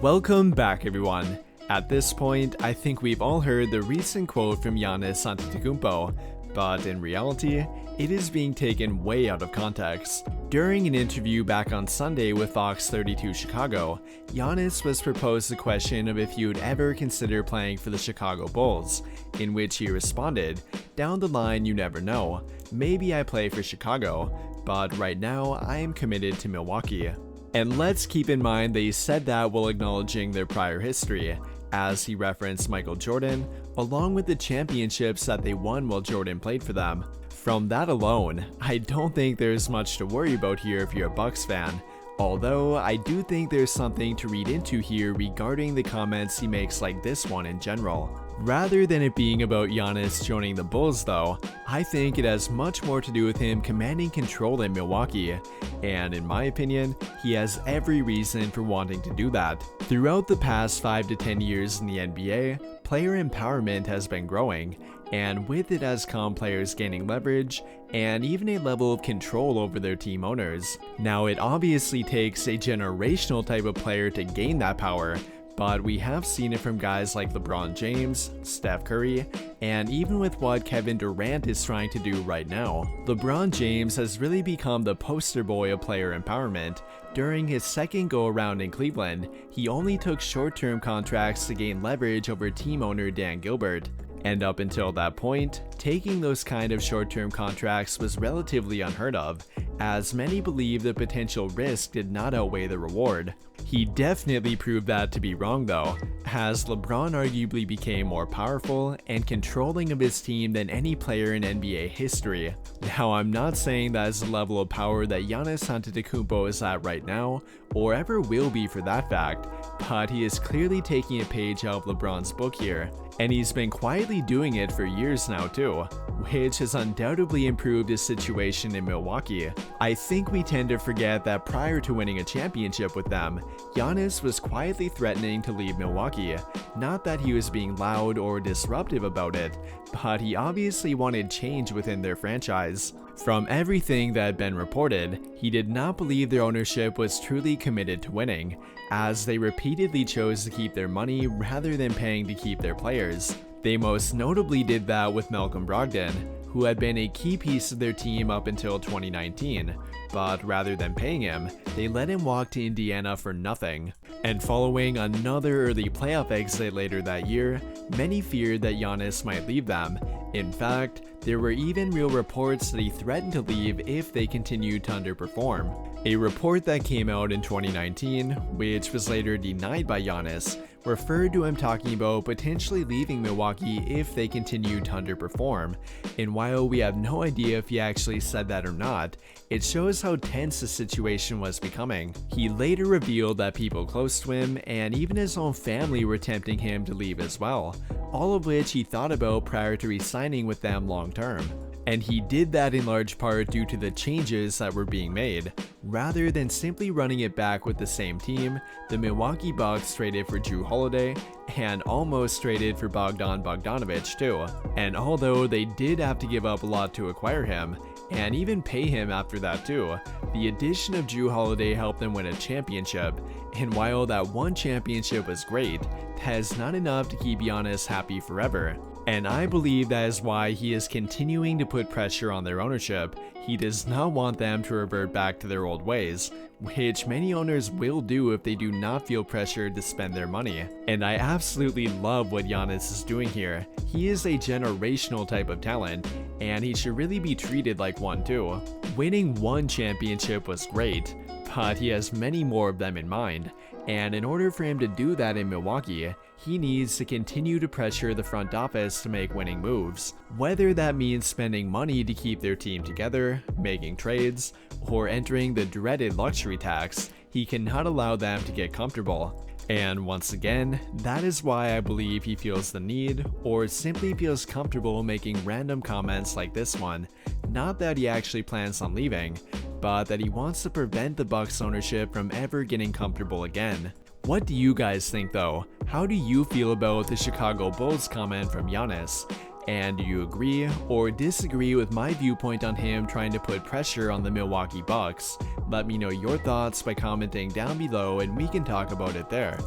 Welcome back, everyone. At this point, I think we've all heard the recent quote from Giannis Antetokounmpo, but in reality, it is being taken way out of context. During an interview back on Sunday with Fox 32 Chicago, Giannis was proposed the question of if he would ever consider playing for the Chicago Bulls, in which he responded, "Down the line you never know, maybe I play for Chicago, but right now I am committed to Milwaukee." And let's keep in mind that he said that while acknowledging their prior history, as he referenced Michael Jordan, along with the championships that they won while Jordan played for them. From that alone, I don't think there's much to worry about here if you're a Bucks fan, although I do think there's something to read into here regarding the comments he makes like this one in general. Rather than it being about Giannis joining the Bulls though, I think it has much more to do with him commanding control in Milwaukee, and in my opinion, he has every reason for wanting to do that. Throughout the past 5 to 10 years in the NBA, player empowerment has been growing, and with it has come players gaining leverage and even a level of control over their team owners. Now it obviously takes a generational type of player to gain that power, but we have seen it from guys like LeBron James, Steph Curry, and even with what Kevin Durant is trying to do right now. LeBron James has really become the poster boy of player empowerment. During his second go-around in Cleveland, he only took short-term contracts to gain leverage over team owner Dan Gilbert. And up until that point, taking those kind of short-term contracts was relatively unheard of, as many believe the potential risk did not outweigh the reward. He definitely proved that to be wrong though, as LeBron arguably became more powerful and controlling of his team than any player in NBA history. Now I'm not saying that is the level of power that Giannis Antetokounmpo is at right now, or ever will be for that fact, but he is clearly taking a page out of LeBron's book here, and he's been quietly doing it for years now too, which has undoubtedly improved his situation in Milwaukee. I think we tend to forget that prior to winning a championship with them, Giannis was quietly threatening to leave Milwaukee. Not that he was being loud or disruptive about it, but he obviously wanted change within their franchise. From everything that had been reported, he did not believe their ownership was truly committed to winning, as they repeatedly chose to keep their money rather than paying to keep their players. They most notably did that with Malcolm Brogdon, who had been a key piece of their team up until 2019, but rather than paying him, they let him walk to Indiana for nothing. And following another early playoff exit later that year, many feared that Giannis might leave them. In fact, there were even real reports that he threatened to leave if they continued to underperform. A report that came out in 2019, which was later denied by Giannis, referred to him talking about potentially leaving Milwaukee if they continued to underperform, and while we have no idea if he actually said that or not, it shows how tense the situation was becoming. He later revealed that people close to him and even his own family were tempting him to leave as well, all of which he thought about prior to re-signing with them long term. And he did that in large part due to the changes that were being made. Rather than simply running it back with the same team, the Milwaukee Bucks traded for Jrue Holiday and almost traded for Bogdan Bogdanovic too. And although they did have to give up a lot to acquire him, and even pay him after that too, the addition of Jrue Holiday helped them win a championship. And while that one championship was great, that is not enough to keep Giannis happy forever. And I believe that is why he is continuing to put pressure on their ownership. He does not want them to revert back to their old ways, which many owners will do if they do not feel pressured to spend their money. And I absolutely love what Giannis is doing here. He is a generational type of talent, and he should really be treated like one too. Winning one championship was great, but he has many more of them in mind. And in order for him to do that in Milwaukee, he needs to continue to pressure the front office to make winning moves. Whether that means spending money to keep their team together, making trades, or entering the dreaded luxury tax, he cannot allow them to get comfortable. And once again, that is why I believe he feels the need, or simply feels comfortable making random comments like this one. Not that he actually plans on leaving, but that he wants to prevent the Bucks ownership from ever getting comfortable again. What do you guys think though? How do you feel about the Chicago Bulls comment from Giannis? And do you agree or disagree with my viewpoint on him trying to put pressure on the Milwaukee Bucks? Let me know your thoughts by commenting down below and we can talk about it there.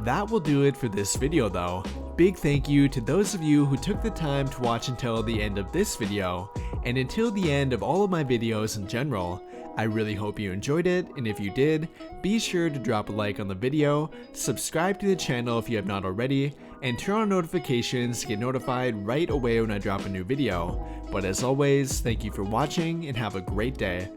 That will do it for this video though. Big thank you to those of you who took the time to watch until the end of this video, and until the end of all of my videos in general. I really hope you enjoyed it, and if you did, be sure to drop a like on the video, subscribe to the channel if you have not already, and turn on notifications to get notified right away when I drop a new video. But as always, thank you for watching and have a great day.